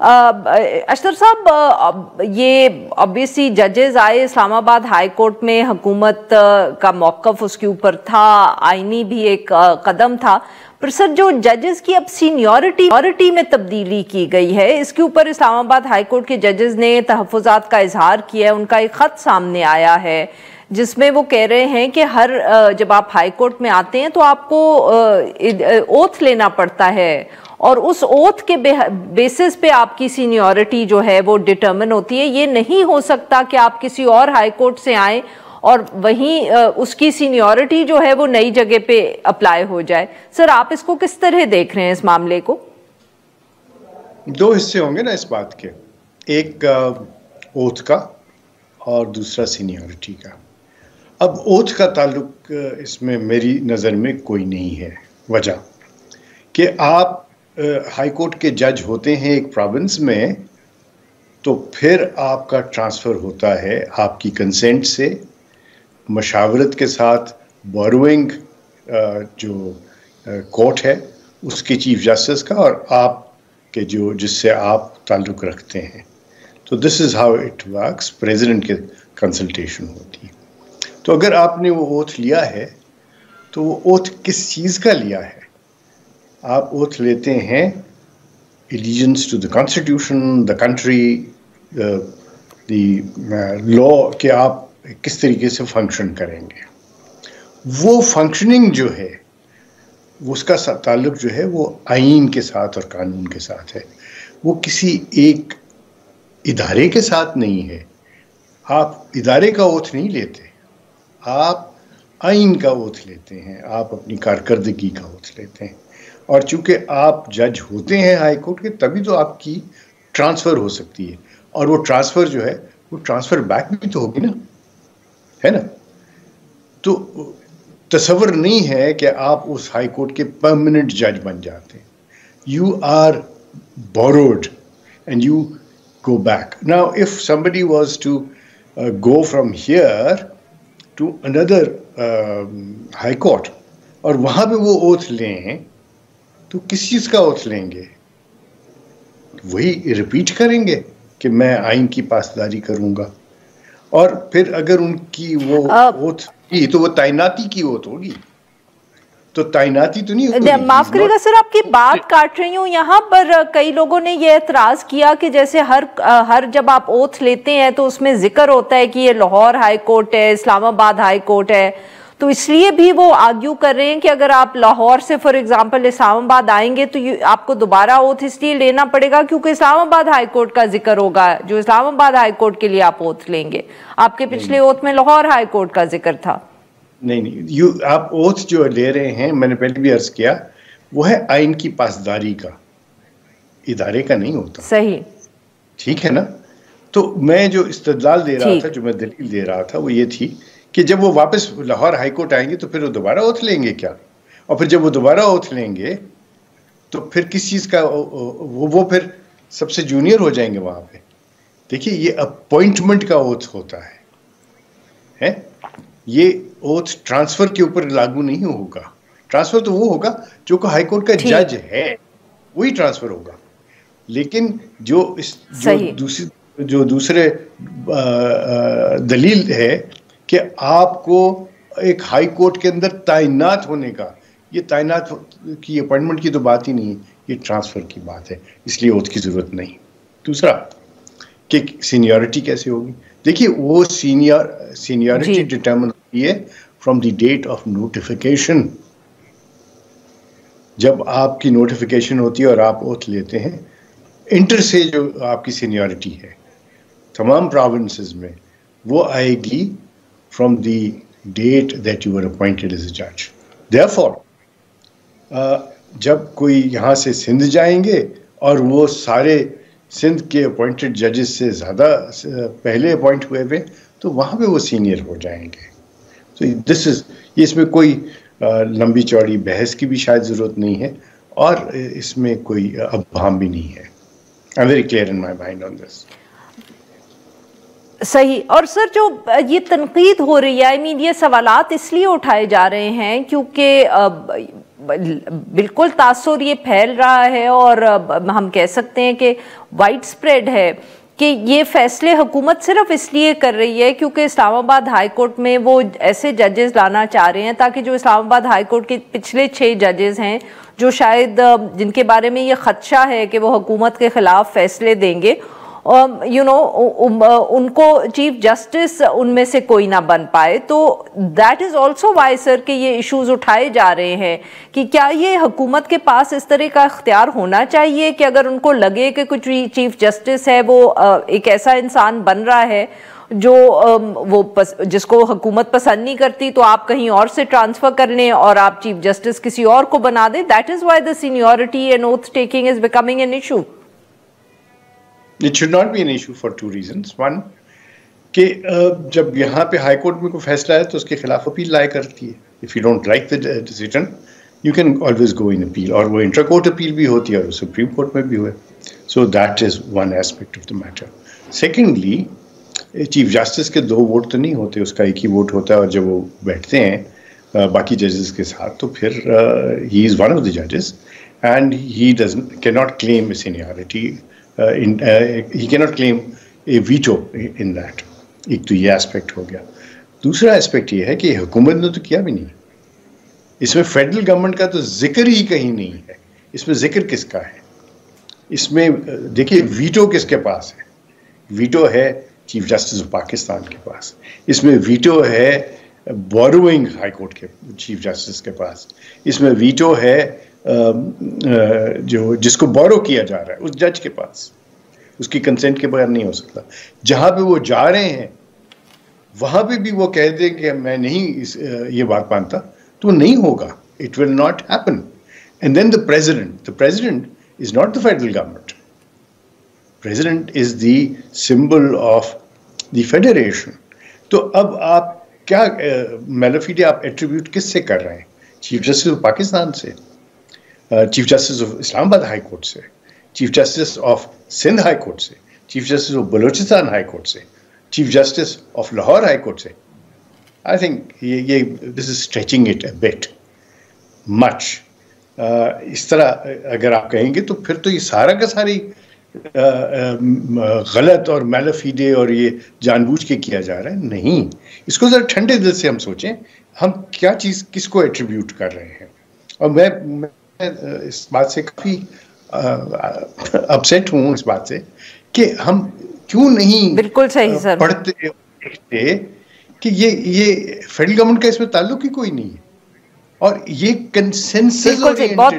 अशरफ साहब, ये ऑब्वियसली जजेस आए इस्लामाबाद हाई कोर्ट में, हुकूमत का मौक़िफ़ उसके ऊपर था, आईनी भी एक कदम था, पर सर जो जजेस की अब सीनियरिटी में तब्दीली की गई है, इसके ऊपर इस्लामाबाद हाई कोर्ट के जजेस ने तहफ़्फ़ुज़ात का इजहार किया है। उनका एक ख़त सामने आया है जिसमें वो कह रहे हैं कि जब आप हाई कोर्ट में आते हैं तो आपको ओथ लेना पड़ता है और उस ओथ के बेसिस पे आपकी सीनियरिटी जो है वो डिटर्मिन होती है। ये नहीं हो सकता कि आप किसी और हाई कोर्ट से आएँ और वहीं उसकी सीनियरिटी जो है वो नई जगह पे अप्लाई हो जाए। सर, आप इसको किस तरह देख रहे हैं इस मामले को? दो हिस्से होंगे ना इस बात के, एक ओथ का और दूसरा सीनियरिटी का। अब ओथ का ताल्लुक इसमें मेरी नज़र में कोई नहीं है। वजह कि आप हाई कोर्ट के जज होते हैं एक प्रोविंस में, तो फिर आपका ट्रांसफ़र होता है आपकी कंसेंट से, मशावरत के साथ, बोरोइंग जो कोर्ट है उसके चीफ जस्टिस का और आपके जो जिससे आप ताल्लुक़ रखते हैं। तो this is how it works. President के कंसल्टेशन होती है। तो अगर आपने वो ओथ लिया है तो वो ओथ किस चीज़ का लिया है? आप ओथ लेते हैं allegiance to the constitution, the country, the law, कि आप किस तरीके से फंक्शन करेंगे। वो फंक्शनिंग जो है उसका ताल्लुक जो है वो आइन के साथ और कानून के साथ है, वो किसी एक इदारे के साथ नहीं है। आप इदारे का ओथ नहीं लेते, आप आइन का ओथ लेते हैं, आप अपनी कारकर्दगी का ओथ लेते हैं। और चूंकि आप जज होते हैं हाई कोर्ट के, तभी तो आपकी ट्रांसफ़र हो सकती है। और वो ट्रांसफ़र जो है वो ट्रांसफ़र बैक भी तो होगी ना, है ना। तो तसव्वुर नहीं है कि आप उस हाई कोर्ट के परमानेंट जज बन जाते हैं। You are borrowed and you go back. Now, if somebody was to go from here to another high court और वहाँ पे वो ओथ लें, तो किस चीज़ का ओथ लेंगे? वही रिपीट करेंगे कि मैं आइन की पासदारी करूँगा। और फिर अगर उनकी वो ओथ की तो वो तैनाती की ओथ होगी, तो तैनाती तो नहीं होगी। माफ करिएगा सर, आपकी बात काट रही हूँ यहाँ पर। कई लोगों ने ये एतराज़ किया कि जैसे हर जब आप ओथ लेते हैं तो उसमें जिक्र होता है कि ये लाहौर हाई कोर्ट है, इस्लामाबाद हाई कोर्ट है, तो इसलिए भी वो आर्ग्यू कर रहे हैं कि अगर आप लाहौर से फॉर एग्जांपल इस्लामाबाद आएंगे तो आपको दोबारा ओथ इसलिए लेना पड़ेगा क्योंकि इस्लामाबाद हाई कोर्ट का जिक्र होगा, जो इस्लामाबाद हाई कोर्ट के लिए आप ओथ लेंगे। आपके पिछले ओथ में लाहौर हाई कोर्ट का जिक्र था। नहीं, आप ओथ जो ले रहे हैं, मैंने पहले भी अर्ज किया, वो है आइन की पासदारी का, इदारे का नहीं होता। सही, ठीक है ना। तो मैं जो इस्तदलाल दे रहा था, जो मैं दलील दे रहा था, वो ये थी कि जब वो वापस लाहौर हाई कोर्ट आएंगे तो फिर वो दोबारा ओथ लेंगे क्या? और फिर जब वो दोबारा ओथ लेंगे तो फिर किस चीज़ का वो फिर सबसे जूनियर हो जाएंगे वहाँ पे। देखिए, ये अपॉइंटमेंट का ओथ होता है? ये ओथ ट्रांसफर के ऊपर लागू नहीं होगा। ट्रांसफर तो वो होगा जो हाई कोर्ट का जज है, वही ट्रांसफर होगा। लेकिन जो दूसरे दलील है कि आपको एक हाई कोर्ट के अंदर तैनात होने का, ये तैनात की अपॉइंटमेंट की तो बात ही नहीं है, ये ट्रांसफर की बात है, इसलिए ओथ की जरूरत नहीं। दूसरा कि सीनियरिटी कैसे होगी? देखिए, वो सीनियरिटी डिटरमिन होती है from the date of notification. जब आपकी नोटिफिकेशन होती है और आप ओथ लेते हैं, इंटर से जो आपकी सीनियरिटी है तमाम प्रोविंसेस में, वो आएगी from the date that you were appointed as a जज। देयरफॉर जब कोई यहाँ से सिंध जाएंगे और वो सारे सिंध के अपॉइंटेड जजेस से ज़्यादा पहले अपॉइंट हुए हुए, तो वहाँ पे वो सीनियर हो जाएंगे। तो इसमें कोई लंबी चौड़ी बहस की भी शायद ज़रूरत नहीं है और इसमें कोई अबहम भी नहीं है। I am very clear in my mind on this. सही। और सर जो ये तनकीद हो रही है, आई मीन ये सवालात इसलिए उठाए जा रहे हैं क्योंकि बिल्कुल तासुर ये फैल रहा है और हम कह सकते हैं कि वाइड स्प्रेड है कि ये फैसले हुकूमत सिर्फ इसलिए कर रही है क्योंकि इस्लामाबाद हाई कोर्ट में वो ऐसे जजेस लाना चाह रहे हैं ताकि जो इस्लामाबाद हाई कोर्ट के पिछले 6 जजेस हैं जो शायद जिनके बारे में ये खदशा है कि वो हुकूमत के खिलाफ फैसले देंगे, उनको चीफ जस्टिस उनमें से कोई ना बन पाए। तो that is also why sir कि ये इश्यूज उठाए जा रहे हैं कि क्या ये हुकूमत के पास इस तरह का इख्तियार होना चाहिए कि अगर उनको लगे कि कुछ चीफ जस्टिस है वो एक ऐसा इंसान बन रहा है जो जिसको हुकूमत पसंद नहीं करती तो आप कहीं और से ट्रांसफर कर लें और आप चीफ जस्टिस किसी और को बना दें। That is why the seniority and oath taking is becoming an issue. It should not be an issue for 2 reasons. One, कि जब यहाँ पे हाई कोर्ट में कोई फैसला है तो उसके खिलाफ अपील लाया करती है। If you don't like the decision, you can always go in appeal. और वो इंटर कोर्ट अपील भी होती है और सुप्रीम कोर्ट में भी हुए। So that is one aspect of the matter. Secondly, chief justice के 2 वोट तो नहीं होते, उसका एक ही वोट होता है और जब वो बैठते हैं बाकी जजेस के साथ तो फिर he is one of the judges and he cannot claim a seniority. He cannot claim a veto in that. एक तो ये एस्पेक्ट हो गया। दूसरा एस्पेक्ट ये है कि हुकूमत ने तो किया भी नहीं, इसमें फेडरल गवर्नमेंट का तो जिक्र ही कहीं नहीं है। इसमें जिक्र किसका है? इसमें देखिए वीटो किसके पास है? वीटो है चीफ जस्टिस ऑफ पाकिस्तान के पास। इसमें वीटो है बोरोइंग हाई कोर्ट के चीफ जस्टिस के पास। इसमें वीटो है जो जिसको बोरो किया जा रहा है उस जज के पास, उसकी कंसेंट के बगैर नहीं हो सकता। जहां पे वो जा रहे हैं वहां पे भी वो कह दें कि मैं नहीं ये बात मानता तो नहीं होगा। It will not happen. And then the president is not the federal government. President is the symbol of the federation. तो अब आप क्या मेलाफिडे आप एट्रीब्यूट किससे कर रहे हैं? चीफ जस्टिस ऑफ पाकिस्तान से, chief justice of Islamabad high court से, chief justice of Sindh high court से, chief justice of Balochistan high court से, chief justice of Lahore high court से। आई थिंक ये this is stretching it a bit much. इस तरह अगर आप कहेंगे तो फिर तो ये सारा का सारी गलत और मेलाफिडे और ये जानबूझ के किया जा रहा है। नहीं, इसको जरा ठंडे दिल से हम सोचें, हम क्या चीज़ किसको एट्रीब्यूट कर रहे हैं। और मैं इस बात से काफ़ी अपसेट हूँ इस बात से कि हम क्यों नहीं बिल्कुल सही सर पढ़ते देखते कि ये फेडरल गवर्नमेंट का इसमें ताल्लुक ही कोई नहीं है और ये कंसेंसस बिल्कुल सही। बहुत